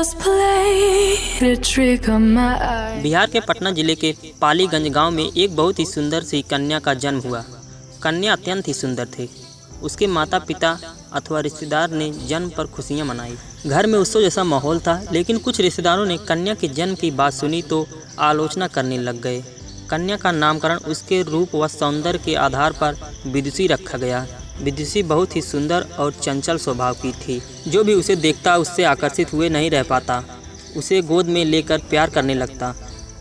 shadows played a trick on my eye. Bihar के पटना जिले के पालीगंज गांव में एक बहुत ही सुंदर सी कन्या का जन्म हुआ। कन्या अत्यंत ही सुंदर थी। उसके माता पिता अथवा रिश्तेदार ने जन्म पर खुशियां मनाई। घर में उत्सव जैसा माहौल था, लेकिन कुछ रिश्तेदारों ने कन्या के जन्म की बात सुनी तो आलोचना करने लग गए। कन्या का नामकरण उसके रूप व सौंदर्य के आधार पर विदुषी रखा गया। विदुषी बहुत ही सुंदर और चंचल स्वभाव की थी। जो भी उसे देखता उससे आकर्षित हुए नहीं रह पाता। उसे गोद में लेकर प्यार करने लगता।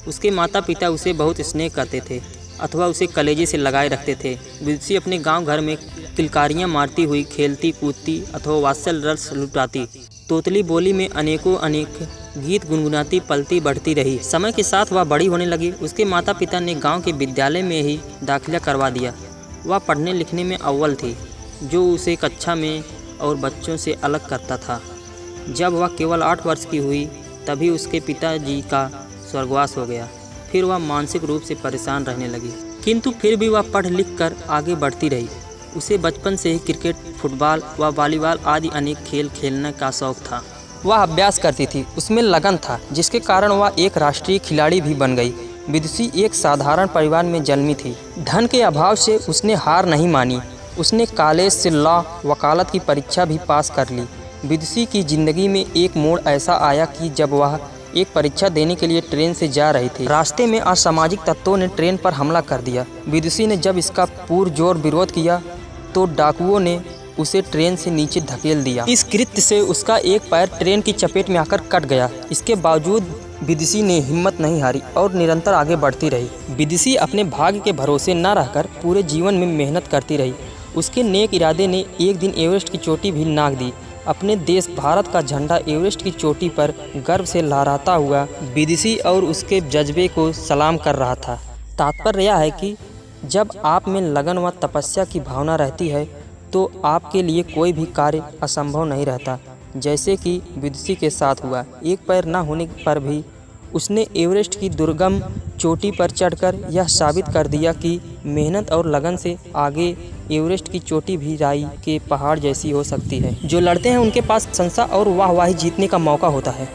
उसके माता पिता उसे बहुत स्नेह करते थे अथवा उसे कलेजे से लगाए रखते थे। विदुषी अपने गांव घर में किलकारियाँ मारती हुई खेलती कूदती अथवा वात्सल्य रस लुटाती। तोतली बोली में अनेक गीत गुनगुनाती पलती बढ़ती रही। समय के साथ वह बड़ी होने लगी। उसके माता पिता ने गांव के विद्यालय में ही दाखिला करवा दिया। वह पढ़ने लिखने में अव्वल थी, जो उसे कक्षा में और बच्चों से अलग करता था। जब वह केवल 8 वर्ष की हुई तभी उसके पिताजी का स्वर्गवास हो गया। फिर वह मानसिक रूप से परेशान रहने लगी, किंतु फिर भी वह पढ़ लिख कर आगे बढ़ती रही। उसे बचपन से ही क्रिकेट, फुटबॉल व वॉलीबॉल आदि अनेक खेल खेलने का शौक था। वह अभ्यास करती थी, उसमें लगन था, जिसके कारण वह एक राष्ट्रीय खिलाड़ी भी बन गई। विदुषी एक साधारण परिवार में जन्मी थी। धन के अभाव से उसने हार नहीं मानी। उसने कॉलेज से लॉ वकालत की परीक्षा भी पास कर ली। विदुषी की ज़िंदगी में एक मोड़ ऐसा आया कि जब वह एक परीक्षा देने के लिए ट्रेन से जा रही थी, रास्ते में असामाजिक तत्वों ने ट्रेन पर हमला कर दिया। विदुषी ने जब इसका पुरजोर विरोध किया तो डाकुओं ने उसे ट्रेन से नीचे धकेल दिया। इस कृत्य से उसका एक पैर ट्रेन की चपेट में आकर कट गया। इसके बावजूद विदुषी ने हिम्मत नहीं हारी और निरंतर आगे बढ़ती रही। विदुषी अपने भाग्य के भरोसे न रहकर पूरे जीवन में मेहनत करती रही। उसके नेक इरादे ने एक दिन एवरेस्ट की चोटी भी नाक दी। अपने देश भारत का झंडा एवरेस्ट की चोटी पर गर्व से लहराता हुआ विदुषी और उसके जज्बे को सलाम कर रहा था। तात्पर्य यह है कि जब आप में लगन व तपस्या की भावना रहती है तो आपके लिए कोई भी कार्य असंभव नहीं रहता। जैसे कि विदुषी के साथ हुआ। एक पैर न होने पर भी उसने एवरेस्ट की दुर्गम चोटी पर चढ़कर यह साबित कर दिया कि मेहनत और लगन से आगे एवरेस्ट की चोटी भी राई के पहाड़ जैसी हो सकती है। जो लड़ते हैं उनके पास प्रशंसा और वाहवाही जीतने का मौका होता है।